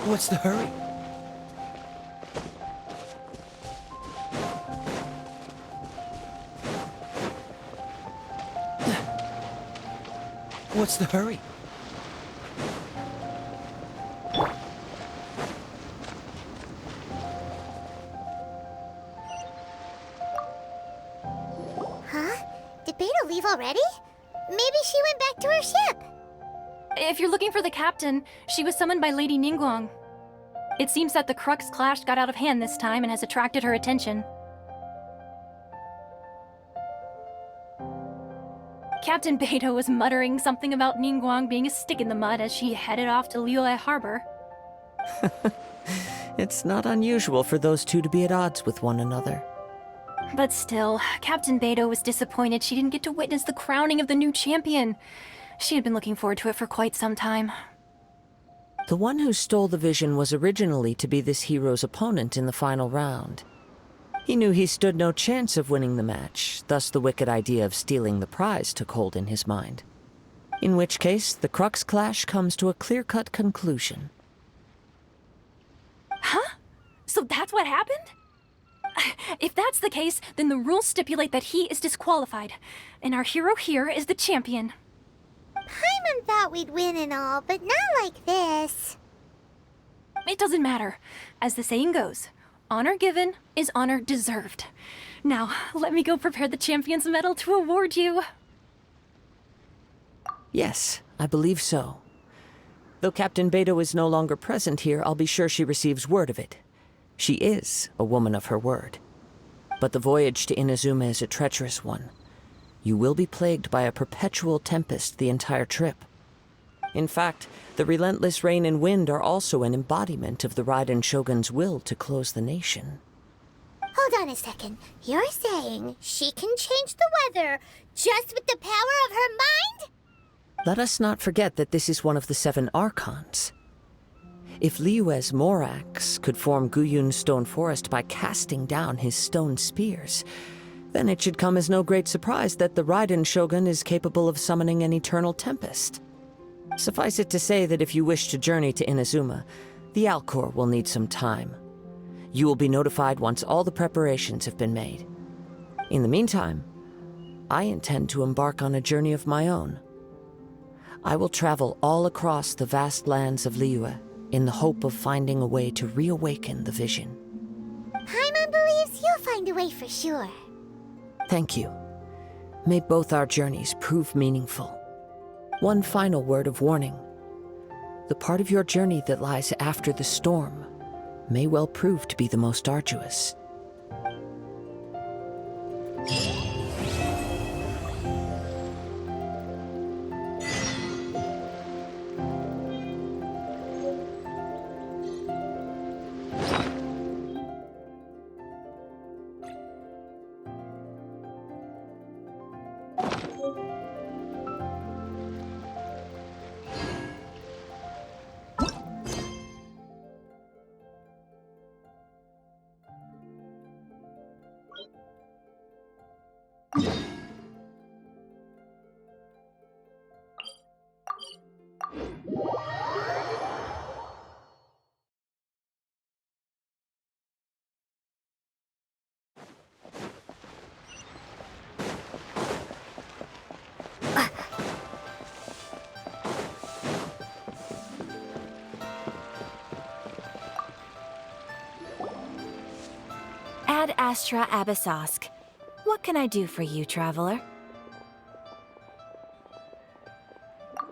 What's the hurry? What's the hurry? Huh? Did Beta leave already? Maybe she went back to her ship. If you're looking for the captain, she was summoned by Lady Ningguang. It seems that the Crux clash got out of hand this time and has attracted her attention. Captain Beidou was muttering something about Ningguang being a stick in the mud as she headed off to Liyue Harbor. It's not unusual for those two to be at odds with one another. But still, Captain Beidou was disappointed she didn't get to witness the crowning of the new champion. She had been looking forward to it for quite some time. The one who stole the vision was originally to be this hero's opponent in the final round. He knew he stood no chance of winning the match, thus the wicked idea of stealing the prize took hold in his mind. In which case, the Crux clash comes to a clear-cut conclusion. Huh? So that's what happened? If that's the case, then the rules stipulate that he is disqualified, and our hero here is the champion. Paimon thought we'd win and all, but not like this. It doesn't matter. As the saying goes, honor given is honor deserved. Now, let me go prepare the champion's medal to award you. Yes, I believe so. Though Captain Beidou is no longer present here, I'll be sure she receives word of it. She is a woman of her word. But the voyage to Inazuma is a treacherous one. You will be plagued by a perpetual tempest the entire trip. In fact, the relentless rain and wind are also an embodiment of the Raiden Shogun's will to close the nation. Hold on a second. You're saying she can change the weather just with the power of her mind? Let us not forget that this is one of the 7 Archons. If Liyue's Morax could form Guyun's stone forest by casting down his stone spears, then it should come as no great surprise that the Raiden Shogun is capable of summoning an eternal tempest. Suffice it to say that if you wish to journey to Inazuma, the Alcor will need some time. You will be notified once all the preparations have been made. In the meantime, I intend to embark on a journey of my own. I will travel all across the vast lands of Liyue in the hope of finding a way to reawaken the vision. Paimon believes you'll find a way for sure. Thank you. May both our journeys prove meaningful. One final word of warning. The part of your journey that lies after the storm may well prove to be the most arduous. Ad Astra Abyssosque. What can I do for you, traveler?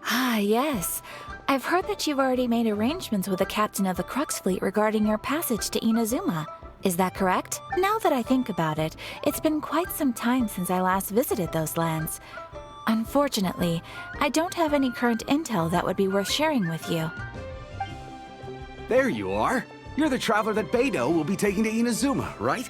Ah, yes. I've heard that you've already made arrangements with the captain of the Crux fleet regarding your passage to Inazuma. Is that correct? Now that I think about it, it's been quite some time since I last visited those lands. Unfortunately, I don't have any current intel that would be worth sharing with you. There you are. You're the traveler that Beidou will be taking to Inazuma, right?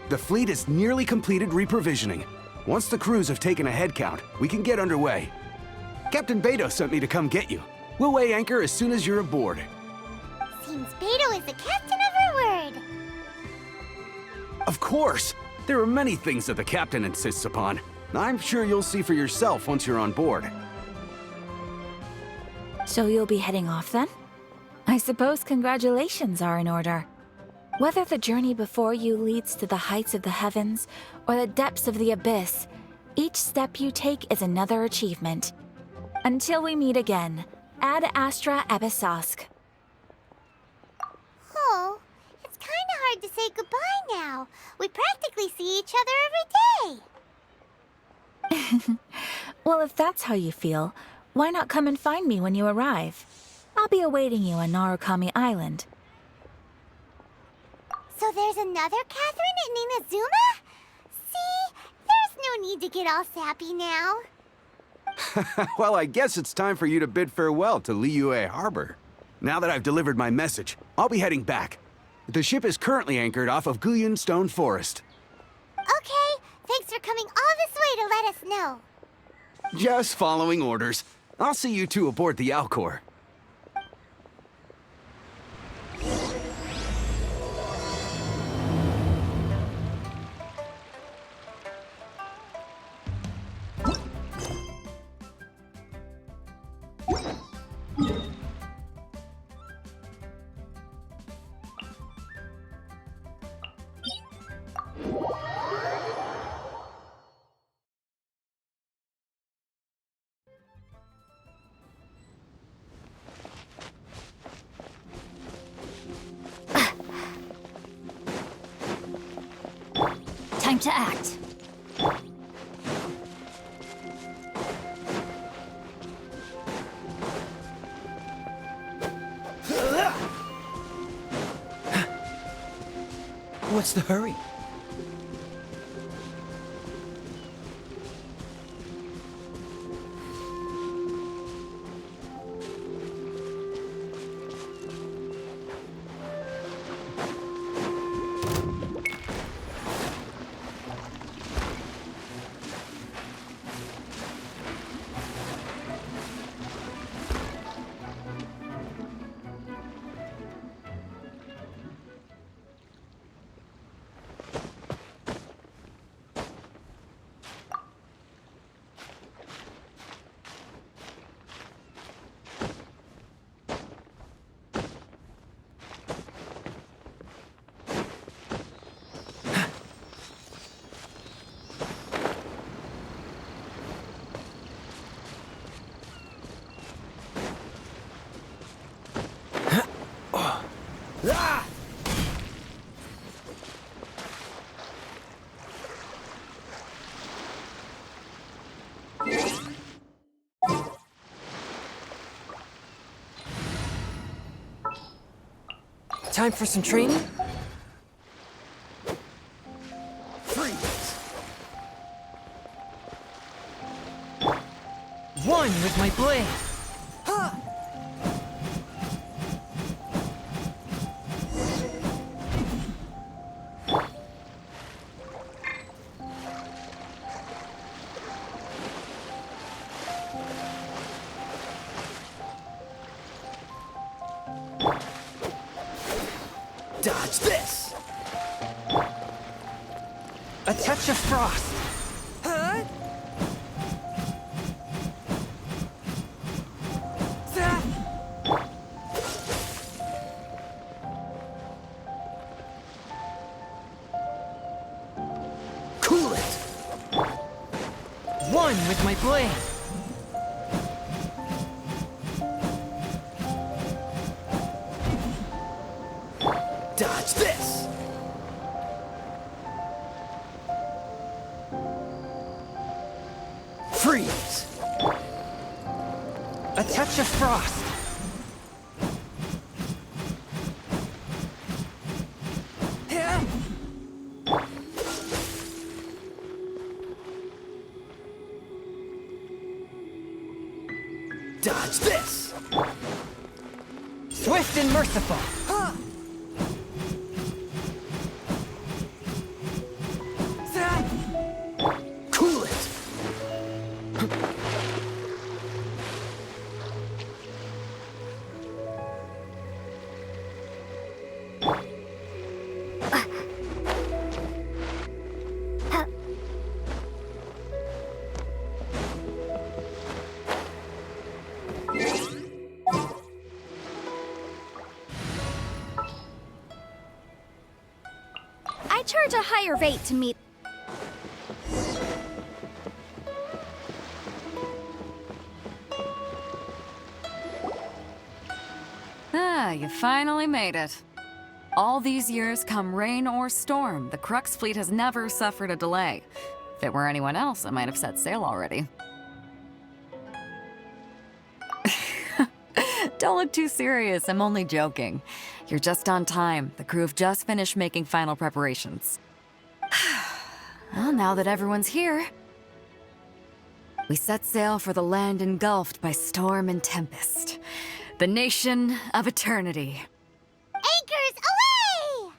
The fleet is nearly completed reprovisioning. Once the crews have taken a head count, we can get underway. Captain Beidou sent me to come get you. We'll weigh anchor as soon as you're aboard. Seems Beidou is the captain of her word. Of course! There are many things that the captain insists upon. I'm sure you'll see for yourself once you're on board. So you'll be heading off then? I suppose congratulations are in order. Whether the journey before you leads to the heights of the heavens or the depths of the abyss, each step you take is another achievement. Until we meet again, Ad Astra Ebisosk. Oh, it's kinda hard to say goodbye now. We practically see each other every day. Well, if that's how you feel, why not come and find me when you arrive? I'll be awaiting you on Narukami Island. So there's another Catherine in Inazuma? See, there's no need to get all sappy now. Well, I guess it's time for you to bid farewell to Liyue Harbor. Now that I've delivered my message, I'll be heading back. The ship is currently anchored off of Guyun Stone Forest. Okay, thanks for coming all this way to let us know. Just following orders. I'll see you two aboard the Alcor. Time to act. What's the hurry? Time for some training? Freeze! One with my blade! Ha! Dodge this! A touch of frost! Huh? Zap! Cool it! One with my blade! Dodge this! Freeze! A touch of frost! Yeah. and merciful. Cool it. I charge a higher rate to meet. Ah, you finally made it. All these years, come rain or storm, the Crux fleet has never suffered a delay. If it were anyone else, I might have set sail already. Don't look too serious, I'm only joking. You're just on time. The crew have just finished making final preparations. Well, now that everyone's here, we set sail for the land engulfed by storm and tempest. The nation of eternity. Anchors away!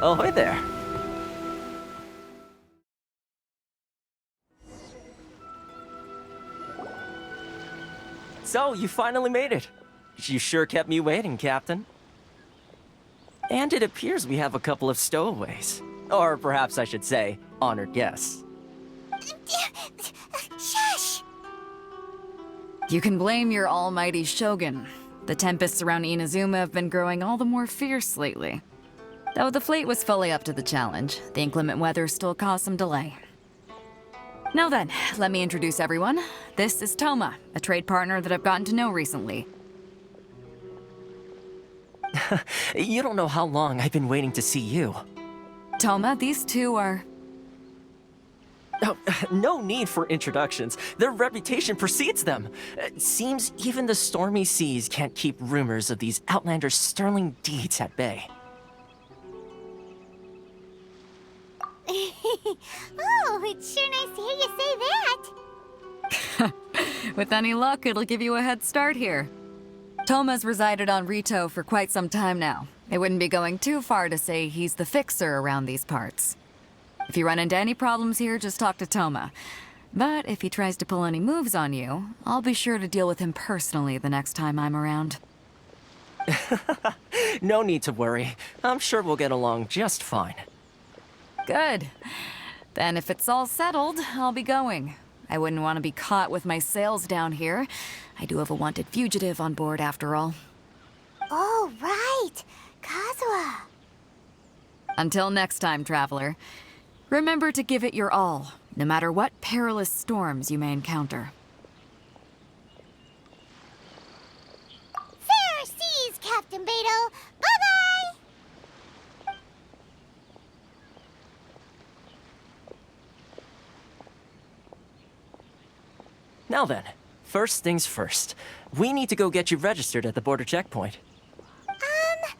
Ahoy there. So, you finally made it. You sure kept me waiting, Captain. And it appears we have a couple of stowaways. Or perhaps I should say, honored guests. Shush! You can blame your almighty Shogun. The tempests around Inazuma have been growing all the more fierce lately. Though the fleet was fully up to the challenge, the inclement weather still caused some delay. Now then, let me introduce everyone. This is Toma, a trade partner that I've gotten to know recently. You don't know how long I've been waiting to see you. Toma, these two are... Oh, no need for introductions. Their reputation precedes them. Seems even the stormy seas can't keep rumors of these outlanders' sterling deeds at bay. Oh, it's sure nice to hear you say that. With any luck, it'll give you a head start here. Toma's resided on Rito for quite some time now. It wouldn't be going too far to say he's the fixer around these parts. If you run into any problems here, just talk to Toma. But if he tries to pull any moves on you, I'll be sure to deal with him personally the next time I'm around. No need to worry. I'm sure we'll get along just fine. Good. Then if it's all settled, I'll be going. I wouldn't want to be caught with my sails down here. I do have a wanted fugitive on board after all. Oh, right. Kazuha. Until next time, traveler. Remember to give it your all, no matter what perilous storms you may encounter. Fair seas, Captain Beidou. Bye-bye! Now then, first things first. We need to go get you registered at the border checkpoint. Paimon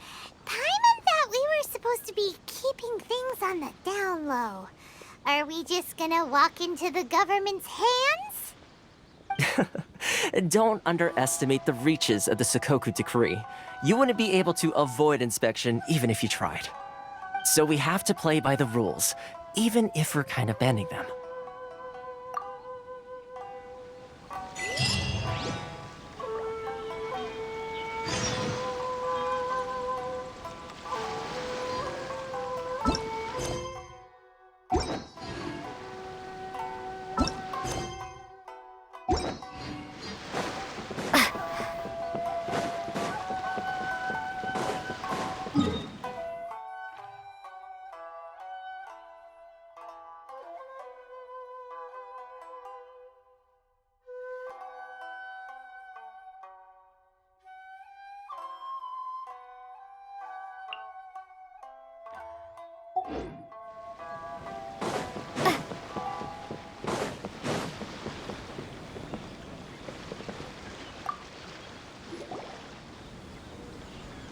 thought we were supposed to be keeping things on the down low. Are we just gonna walk into the government's hands? Don't underestimate the reaches of the Sakoku Decree. You wouldn't be able to avoid inspection even if you tried. So we have to play by the rules, even if we're kind of bending them.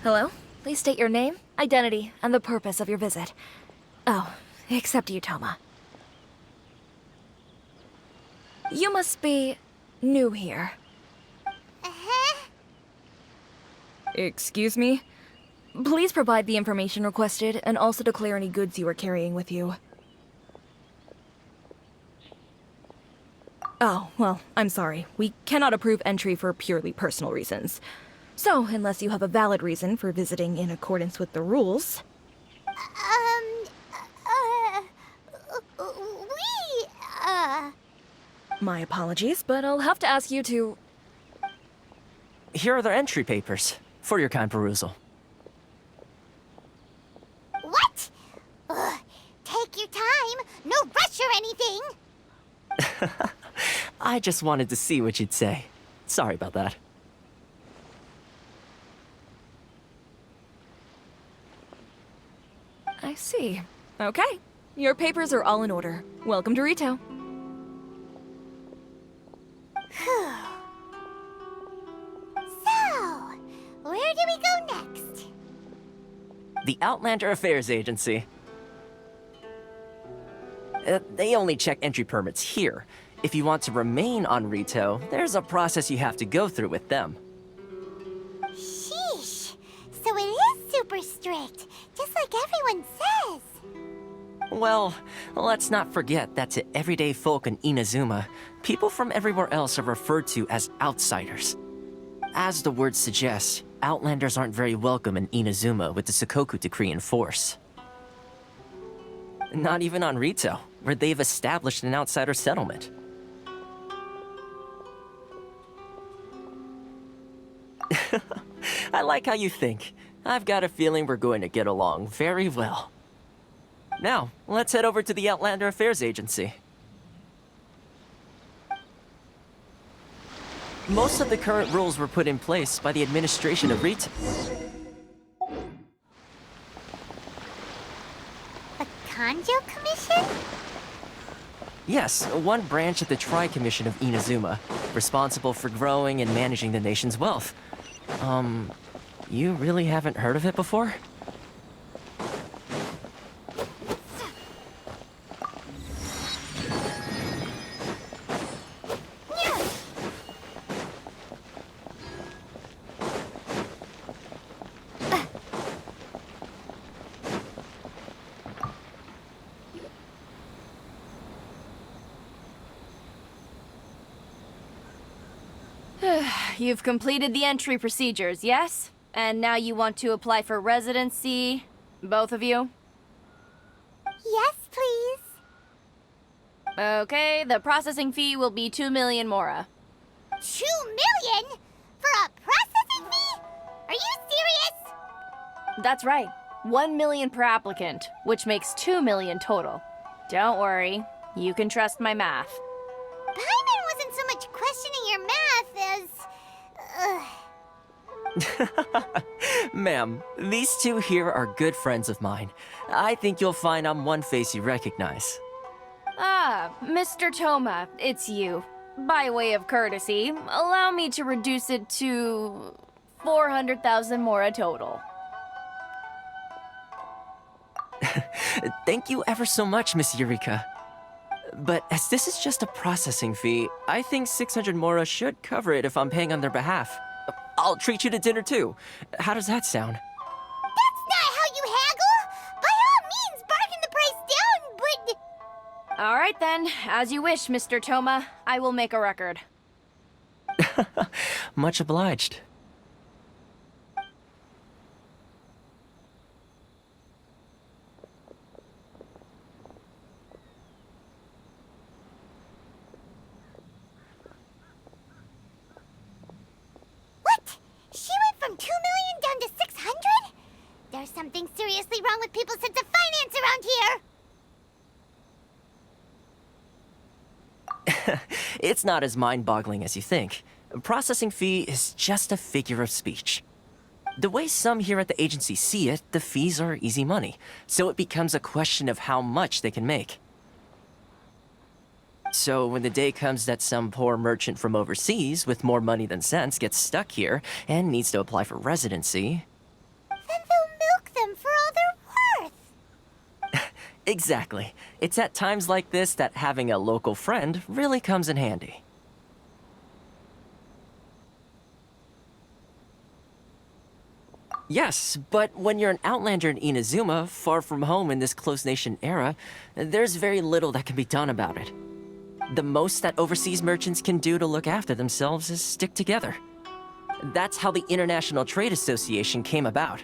Hello? Please state your name, identity, and the purpose of your visit. Oh, except you, Toma. You must be new here. Uh-huh. Excuse me? Please provide the information requested and also declare any goods you are carrying with you. Oh, well, I'm sorry. We cannot approve entry for purely personal reasons. So, unless you have a valid reason for visiting in accordance with the rules... My apologies, but I'll have to ask you to... Here are the entry papers, for your kind perusal. What? Ugh, take your time. No rush or anything. I just wanted to see what you'd say. Sorry about that. I see. Okay. Your papers are all in order. Welcome to Rito. So, where do we go next? The Outlander Affairs Agency. They only check entry permits here. If you want to remain on Rito, there's a process you have to go through with them. Sheesh. So it is super strict, just like everyone says. Well, let's not forget that to everyday folk in Inazuma, people from everywhere else are referred to as outsiders. As the word suggests, Outlanders aren't very welcome in Inazuma with the Sakoku Decree in force. Not even on Rito, where they've established an outsider settlement. I like how you think. I've got a feeling we're going to get along very well. Now, let's head over to the Outlander Affairs Agency. Most of the current rules were put in place by the administration of Rito. The Kanjo Commission? Yes, one branch of the Tri-Commission of Inazuma, responsible for growing and managing the nation's wealth. You really haven't heard of it before? You've completed the entry procedures, yes? And now you want to apply for residency? Both of you? Yes, please. Okay, the processing fee will be 2 million mora. 2 million? For a processing fee? Are you serious? That's right. 1 million per applicant, which makes 2 million total. Don't worry, you can trust my math. Paimon wasn't so much questioning your math as... Ma'am, these two here are good friends of mine. I think you'll find I'm one face you recognize. Ah, Mr. Toma, it's you. By way of courtesy, allow me to reduce it to 400,000 mora total. Thank you ever so much, Miss Eureka. But as this is just a processing fee, I think 600 mora should cover it if I'm paying on their behalf. I'll treat you to dinner too. How does that sound? That's not how you haggle! By all means, bargain the price down, but... All right then, as you wish, Mr. Toma. I will make a record. Much obliged. What? She went from 2 million down to 600? There's something seriously wrong with people's sense of finance around here! It's not as mind-boggling as you think. A processing fee is just a figure of speech. The way some here at the agency see it, the fees are easy money, so it becomes a question of how much they can make. So when the day comes that some poor merchant from overseas with more money than sense gets stuck here and needs to apply for residency... Then they'll milk them for all they're worth! Exactly. It's at times like this that having a local friend really comes in handy. Yes, but when you're an outlander in Inazuma, far from home in this closed nation era, there's very little that can be done about it. The most that overseas merchants can do to look after themselves is stick together. That's how the International Trade Association came about.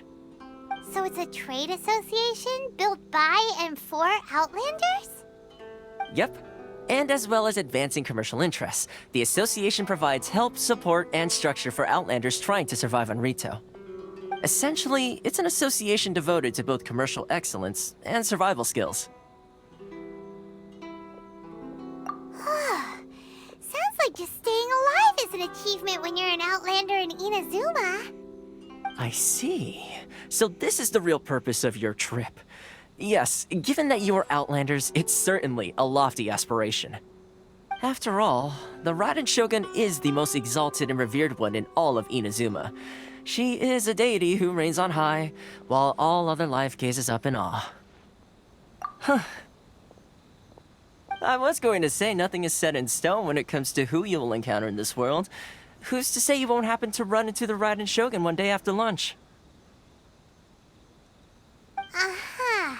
So it's a trade association built by and for Outlanders? Yep. And as well as advancing commercial interests, the association provides help, support, and structure for Outlanders trying to survive on Rito. Essentially, it's an association devoted to both commercial excellence and survival skills. Sounds like just staying alive is an achievement when you're an Outlander in Inazuma. I see. So this is the real purpose of your trip. Yes, given that you are Outlanders, it's certainly a lofty aspiration. After all, the Raiden Shogun is the most exalted and revered one in all of Inazuma. She is a deity who reigns on high, while all other life gazes up in awe. Huh. I was going to say nothing is set in stone when it comes to who you will encounter in this world. Who's to say you won't happen to run into the Raiden Shogun one day after lunch? Uh-huh.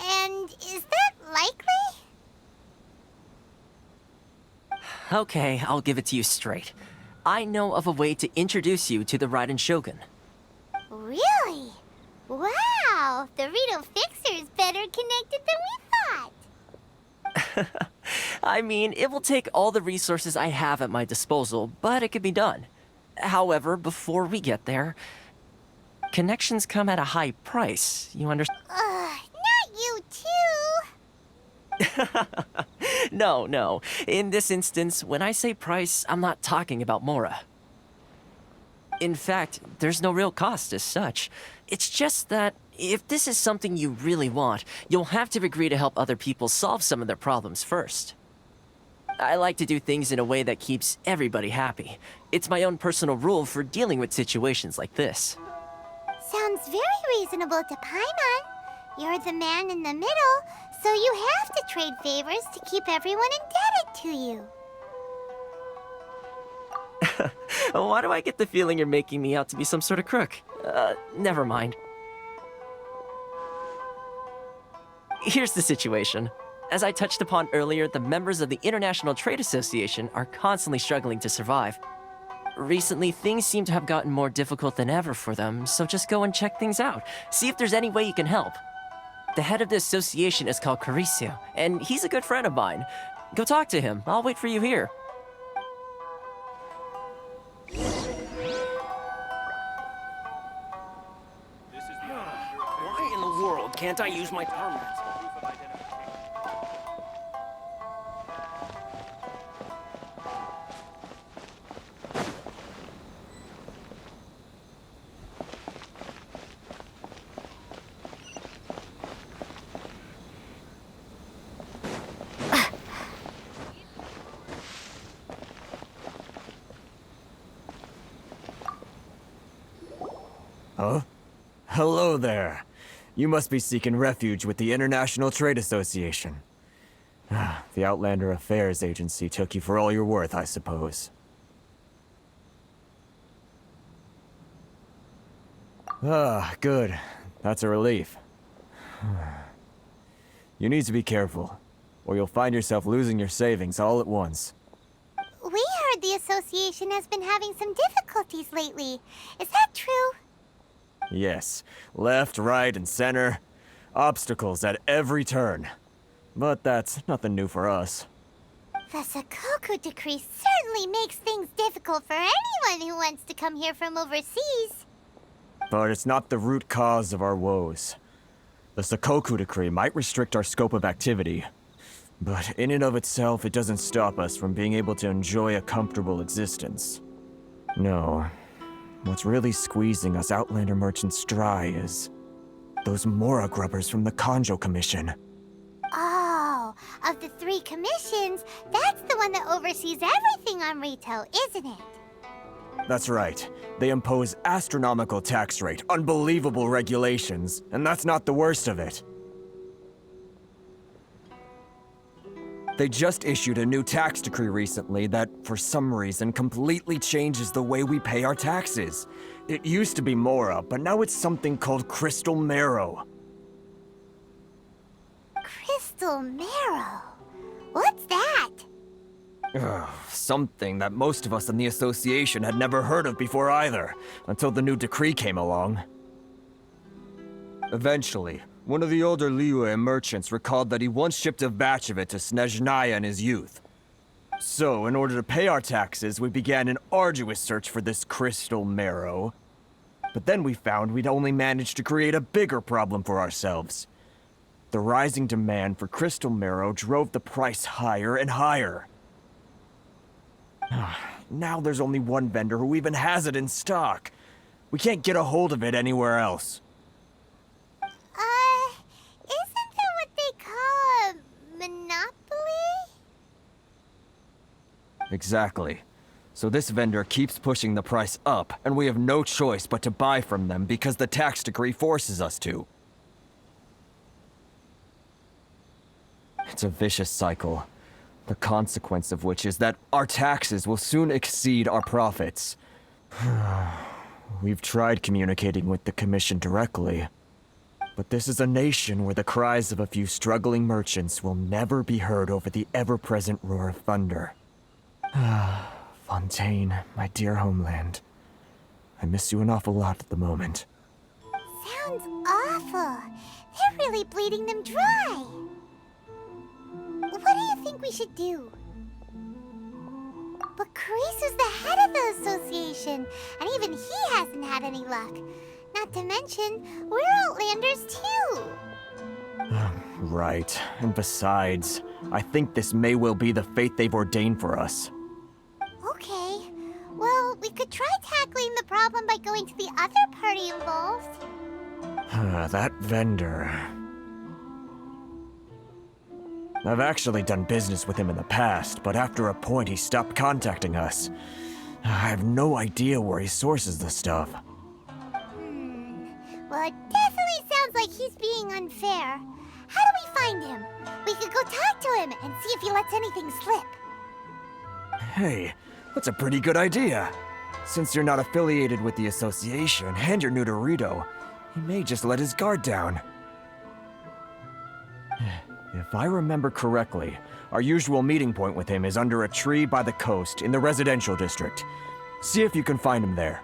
And is that likely? Okay, I'll give it to you straight. I know of a way to introduce you to the Raiden Shogun. Really? Wow! The Rito Fixer is better connected than we thought! I mean, it will take all the resources I have at my disposal, but it could be done. However, before we get there, connections come at a high price, you understand? Not you too! No. In this instance, when I say price, I'm not talking about Mora. In fact, there's no real cost as such. It's just that if this is something you really want, you'll have to agree to help other people solve some of their problems first. I like to do things in a way that keeps everybody happy. It's my own personal rule for dealing with situations like this. Sounds very reasonable to Paimon. You're the man in the middle, so you have to trade favors to keep everyone indebted to you. Why do I get the feeling you're making me out to be some sort of crook? Never mind. Here's the situation. As I touched upon earlier, the members of the International Trade Association are constantly struggling to survive. Recently, things seem to have gotten more difficult than ever for them, so just go and check things out. See if there's any way you can help. The head of the association is called Caricio, and he's a good friend of mine. Go talk to him. I'll wait for you here. Why in the world can't I use my permit? Huh? Hello there. You must be seeking refuge with the International Trade Association. The Outlander Affairs Agency took you for all you're worth, I suppose. Ah, good. That's a relief. You need to be careful, or you'll find yourself losing your savings all at once. We heard the association has been having some difficulties lately. Is that true? Yes. Left, right, and center. Obstacles at every turn. But that's nothing new for us. The Sakoku decree certainly makes things difficult for anyone who wants to come here from overseas. But it's not the root cause of our woes. The Sakoku decree might restrict our scope of activity, but in and of itself, it doesn't stop us from being able to enjoy a comfortable existence. No. What's really squeezing us Outlander merchants dry is those Mora grubbers from the Kanjo Commission. Oh, of the 3 commissions, that's the one that oversees everything on retail, isn't it? That's right. They impose astronomical tax rate, unbelievable regulations, and that's not the worst of it. They just issued a new tax decree recently that, for some reason, completely changes the way we pay our taxes. It used to be Mora, but now it's something called Crystal Marrow. Crystal Marrow? What's that? Something that most of us in the association had never heard of before either, until the new decree came along. Eventually, one of the older Liyue merchants recalled that he once shipped a batch of it to Snezhnaya in his youth. So, in order to pay our taxes, we began an arduous search for this crystal marrow. But then we found we'd only managed to create a bigger problem for ourselves. The rising demand for crystal marrow drove the price higher and higher. Now there's only one vendor who even has it in stock. We can't get a hold of it anywhere else. Isn't that what they call a monopoly? Exactly. So this vendor keeps pushing the price up, and we have no choice but to buy from them because the tax decree forces us to. It's a vicious cycle. The consequence of which is that our taxes will soon exceed our profits. We've tried communicating with the Commission directly, but this is a nation where the cries of a few struggling merchants will never be heard over the ever-present roar of thunder. Fontaine, my dear homeland. I miss you an awful lot at the moment. Sounds awful. They're really bleeding them dry. What do you think we should do? But Kurisu's the head of the association, and even he hasn't had any luck. Not to mention, we're Outlanders too. Right. And besides, I think this may well be the fate they've ordained for us. Okay. Well, we could try tackling the problem by going to the other party involved. That vendor... I've actually done business with him in the past, but after a point he stopped contacting us. I have no idea where he sources the stuff. Well, it definitely sounds like he's being unfair. How do we find him? We could go talk to him and see if he lets anything slip. Hey, that's a pretty good idea. Since you're not affiliated with the association and you're new to Rito, he may just let his guard down. If I remember correctly, our usual meeting point with him is under a tree by the coast in the residential district. See if you can find him there.